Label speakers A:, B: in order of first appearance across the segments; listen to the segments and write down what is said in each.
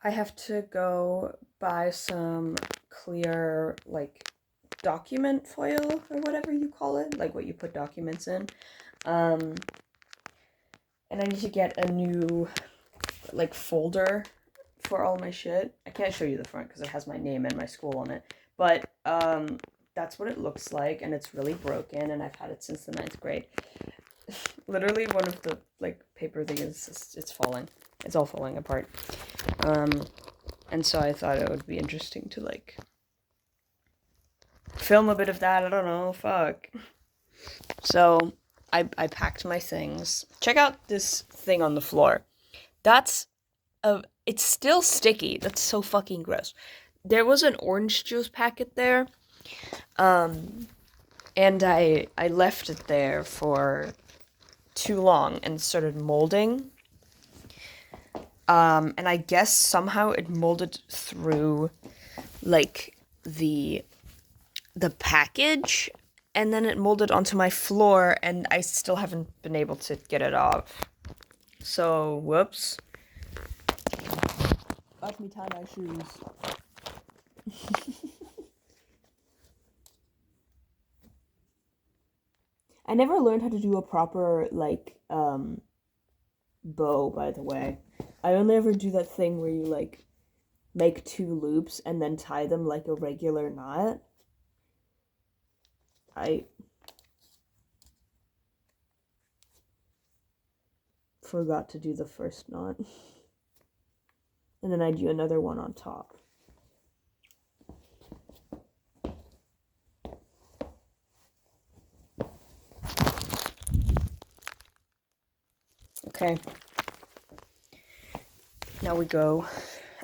A: I have to go buy some clear, like, document foil or whatever you call it, like what you put documents in. And I need to get a new, like, folder for all my shit. I can't show you the front because it has my name and my school on it. But, that's what it looks like, and it's really broken, and I've had it since the 9th grade. Literally, one of the, like, paper things it's falling. It's all falling apart. And so I thought it would be interesting to, like, film a bit of that. I don't know, fuck. So, I packed my things. Check out this thing on the floor. It's still sticky. That's so fucking gross. There was an orange juice packet there. And I left it there for too long and started molding. And I guess somehow it molded through, like, the package, and then it molded onto my floor, and I still haven't been able to get it off. So, whoops. Got me tie-dye shoes. I never learned how to do a proper, like, bow, by the way. I only ever do that thing where you, like, make 2 loops and then tie them like a regular knot. I forgot to do the first knot. And then I do another one on top. Okay. Now we go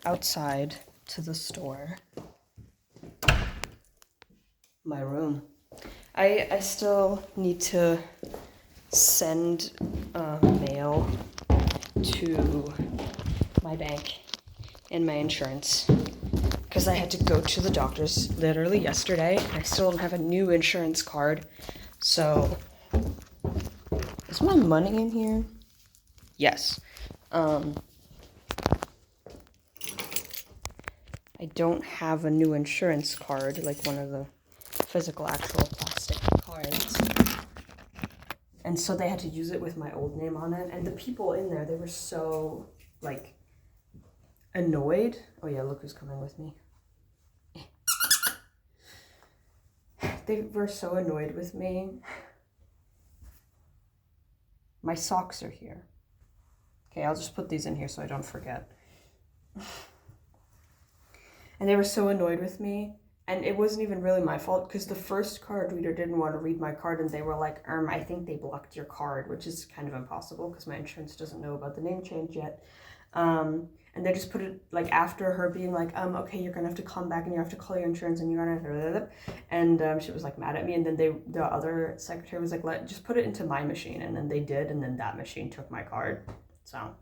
A: outside to the store. My room. I still need to send mail to my bank and my insurance because I had to go to the doctor's literally yesterday. I still don't have a new insurance card. So, is my money in here? Yes. I don't have a new insurance card, like one of the physical, actual plastic cards. And so they had to use it with my old name on it. And the people in there, they were so, like, annoyed. Oh yeah, look who's coming with me. They were so annoyed with me. My socks are here. Okay, I'll just put these in here so I don't forget. And they were so annoyed with me. And it wasn't even really my fault because the first card reader didn't want to read my card and they were like, I think they blocked your card, which is kind of impossible because my insurance doesn't know about the name change yet. And they just put it, like, after her being like, okay, you're going to have to come back and you have to call your insurance and you're going to... And she was, like, mad at me. And then the other secretary was like, just put it into my machine. And then they did. And then that machine took my card. So.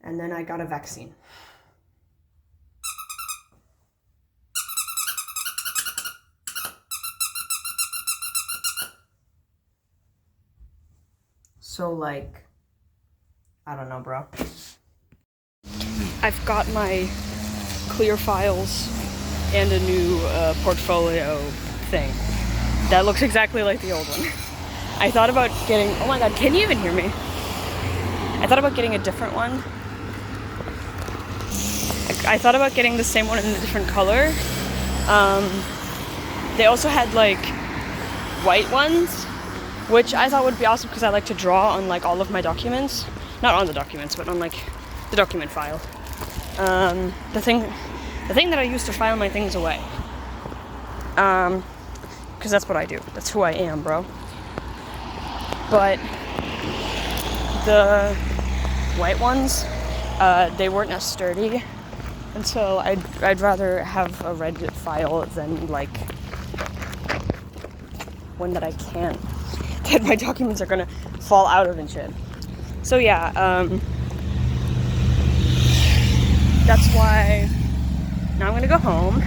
A: And then I got a vaccine. So, like, I don't know, bro. I've got my clear files and a new portfolio thing. That looks exactly like the old one. I thought about getting, oh my god, can you even hear me? I thought about getting a different one. I thought about getting the same one in a different color. They also had, like, white ones, which I thought would be awesome because I like to draw on, like, all of my documents. Not on the documents, but on, like, the document file. The thing that I use to file my things away. Because that's what I do. That's who I am, bro. But the white ones, they weren't as sturdy. And so I'd rather have a red file than, like, one that I can't, that my documents are gonna fall out of and shit. So yeah, that's why now I'm gonna go home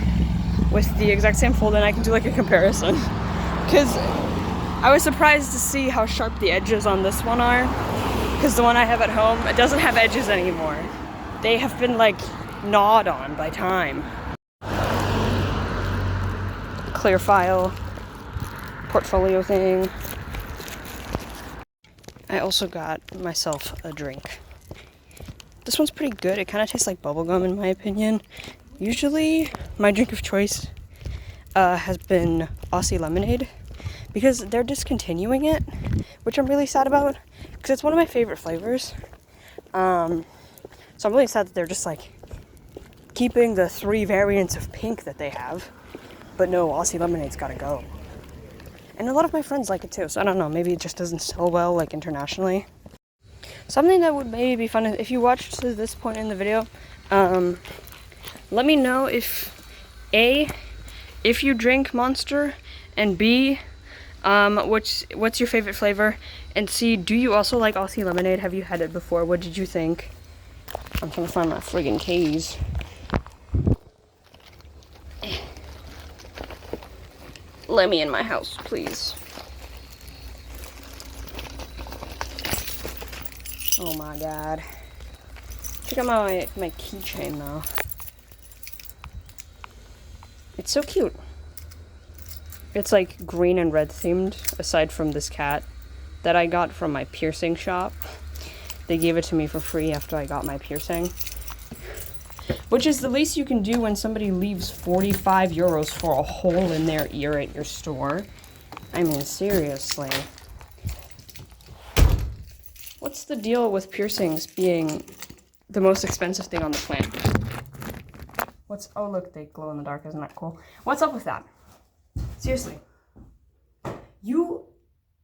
A: with the exact same folder and I can do, like, a comparison. Because I was surprised to see how sharp the edges on this one are. Because the one I have at home, it doesn't have edges anymore. they have been like gnawed on by time. Clear file, portfolio thing. I also got myself a drink. This one's pretty good. It kind of tastes like bubblegum in my opinion. Usually my drink of choice has been Aussie lemonade because they're discontinuing it, which I'm really sad about because it's one of my favorite flavors. So I'm really sad that they're just like keeping the 3 variants of pink that they have, but no, Aussie lemonade's gotta go. And a lot of my friends like it too, so I don't know, maybe it just doesn't sell well like internationally. Something that would maybe be fun if you watched to this point in the video, let me know if A, if you drink Monster, and B, what's your favorite flavor, and C, do you also like Aussie lemonade? Have you had it before? What did you think? I'm trying to find my friggin' keys. Let me in my house, please. Oh my god. Check out my keychain now. It's so cute. It's like green and red themed, aside from this cat that I got from my piercing shop. They gave it to me for free after I got my piercing. Which is the least you can do when somebody leaves 45 euros for a hole in their ear at your store. I mean, seriously. What's the deal with piercings being the most expensive thing on the planet? Oh look, they glow in the dark, isn't that cool? What's up with that? Seriously. You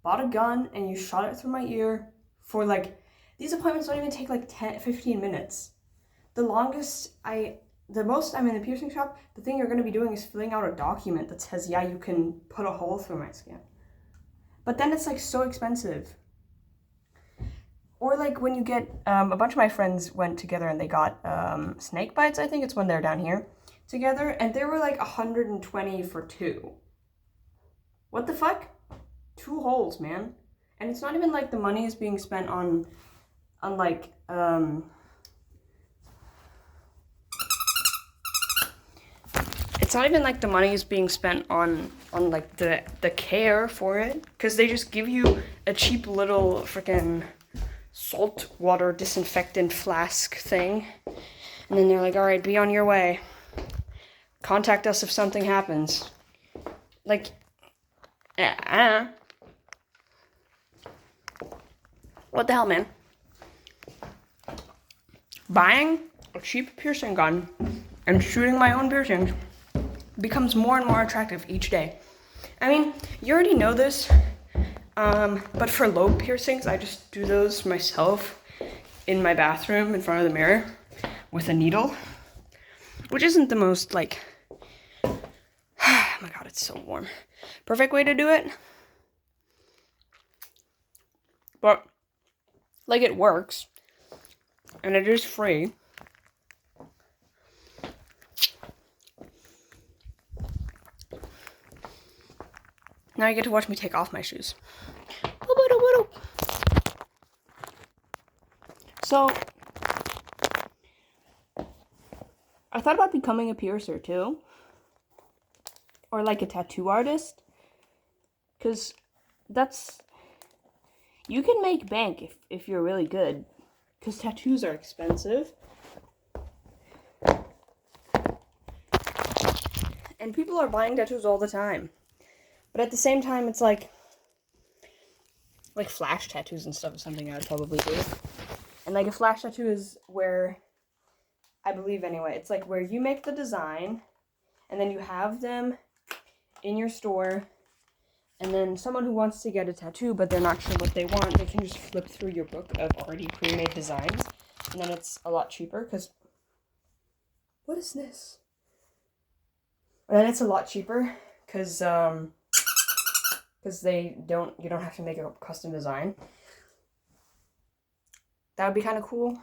A: bought a gun and you shot it through my ear for like, these appointments don't even take like 15 minutes. The most I'm in the piercing shop, the thing you're going to be doing is filling out a document that says, yeah, you can put a hole through my skin. But then it's like so expensive. Or like when you get, a bunch of my friends went together and they got snake bites, I think it's when they're down here together, and they were like 120 for 2. What the fuck? 2 holes, man. And it's not even like the money is being spent on like, it's not even like the money is being spent on like the care for it, because they just give you a cheap little freaking salt water disinfectant flask thing, and then they're like, all right, be on your way. Contact us if something happens. Like, what the hell, man? Buying a cheap piercing gun and shooting my own piercings becomes more and more attractive each day. I mean, you already know this, but for lobe piercings, I just do those myself in my bathroom in front of the mirror with a needle, which isn't the most, like, oh my god, it's so warm. Perfect way to do it. But, like, it works, and it is free. Now you get to watch me take off my shoes. So, I thought about becoming a piercer too. Or like a tattoo artist. Because you can make bank if you're really good. Because tattoos are expensive. And people are buying tattoos all the time. But at the same time, it's like flash tattoos and stuff is something I would probably do. And like a flash tattoo is where, I believe anyway, it's like where you make the design and then you have them in your store, and then someone who wants to get a tattoo but they're not sure what they want, they can just flip through your book of already pre-made designs, and then it's a lot cheaper because, what is this? And then it's a lot cheaper because you don't have to make a custom design. That would be kind of cool.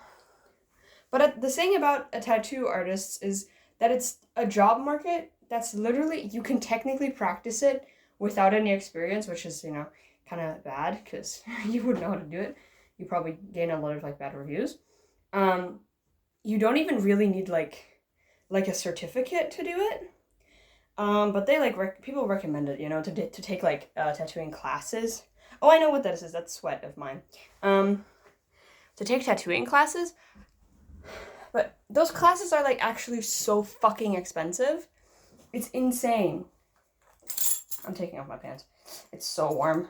A: But the thing about a tattoo artist is that it's a job market that's literally, you can technically practice it without any experience, which is, kind of bad because you wouldn't know how to do it. You probably gain a lot of like bad reviews. you don't even really need like a certificate to do it. But they like people recommend it, you know, to take like tattooing classes. Oh, I know what that is. That's sweat of mine. To take tattooing classes. But those classes are like actually so fucking expensive. It's insane. I'm taking off my pants. It's so warm.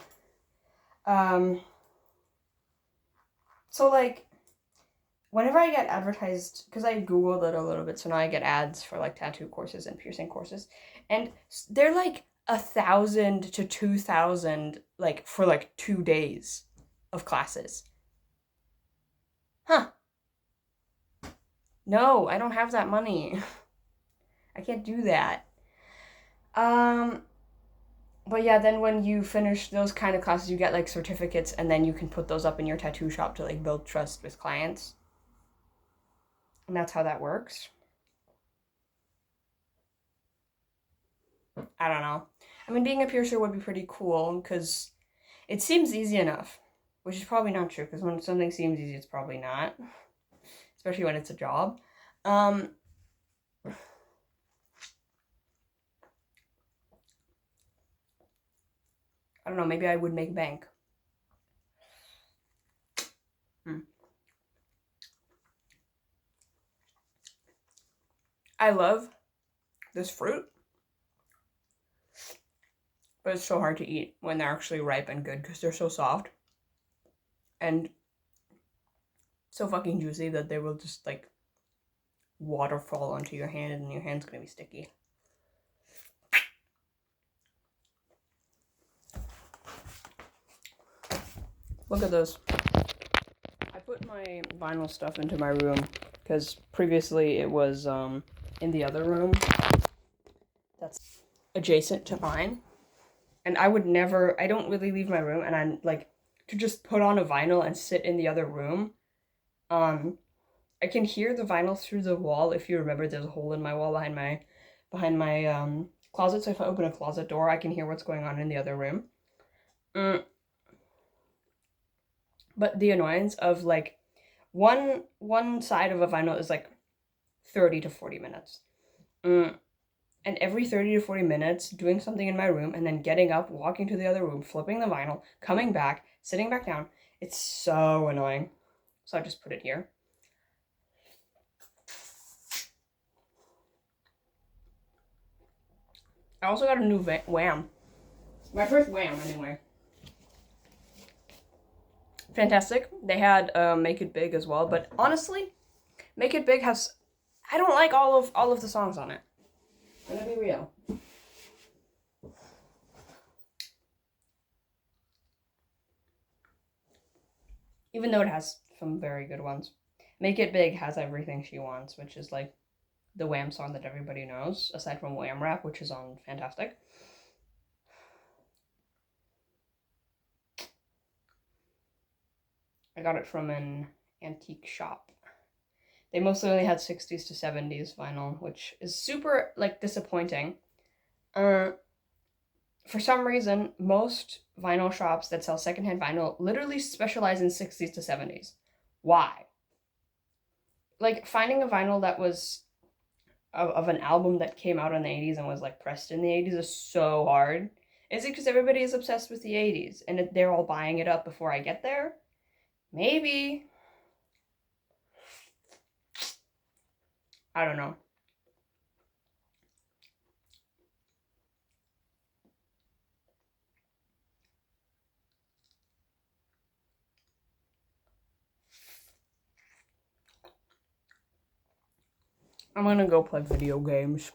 A: So like whenever I get advertised, because I Googled it a little bit, so now I get ads for like tattoo courses and piercing courses, and they're like 1,000 to 2,000 like for like 2 days of classes. Huh. No, I don't have that money. I can't do that. But yeah, then when you finish those kind of classes, you get like certificates, and then you can put those up in your tattoo shop to like build trust with clients. And that's how that works. I don't know. I mean, being a piercer would be pretty cool because it seems easy enough, which is probably not true because when something seems easy, it's probably not, especially when it's a job. I don't know, maybe I would make bank. I love this fruit, but it's so hard to eat when they're actually ripe and good because they're so soft and so fucking juicy that they will just like waterfall onto your hand and your hand's gonna be sticky. Look at those. I put my vinyl stuff into my room because previously it was in the other room that's adjacent to mine. And I don't really leave my room, and I'm like, to just put on a vinyl and sit in the other room. I can hear the vinyl through the wall. If you remember, there's a hole in my wall behind my closet, so if I open a closet door, I can hear what's going on in the other room. But the annoyance of like one side of a vinyl is like 30 to 40 minutes. And every 30 to 40 minutes, doing something in my room and then getting up, walking to the other room, flipping the vinyl, coming back, sitting back down. It's so annoying. So I just put it here. I also got a new Wham. My first Wham, anyway. Fantastic. They had Make It Big as well, but honestly, Make It Big has... I don't like all of the songs on it. I'm gonna be real. Even though it has some very good ones. Make It Big has Everything She Wants, which is like the Wham song that everybody knows, aside from Wham Rap, which is on Fantastic. I got it from an antique shop. They mostly only had 60s to 70s vinyl, which is super, like, disappointing. For some reason, most vinyl shops that sell secondhand vinyl literally specialize in 60s to 70s. Why? Like, finding a vinyl that was of an album that came out in the 80s and was, like, pressed in the 80s is so hard. Is it because everybody is obsessed with the 80s and they're all buying it up before I get there? Maybe. I don't know. I'm gonna go play video games.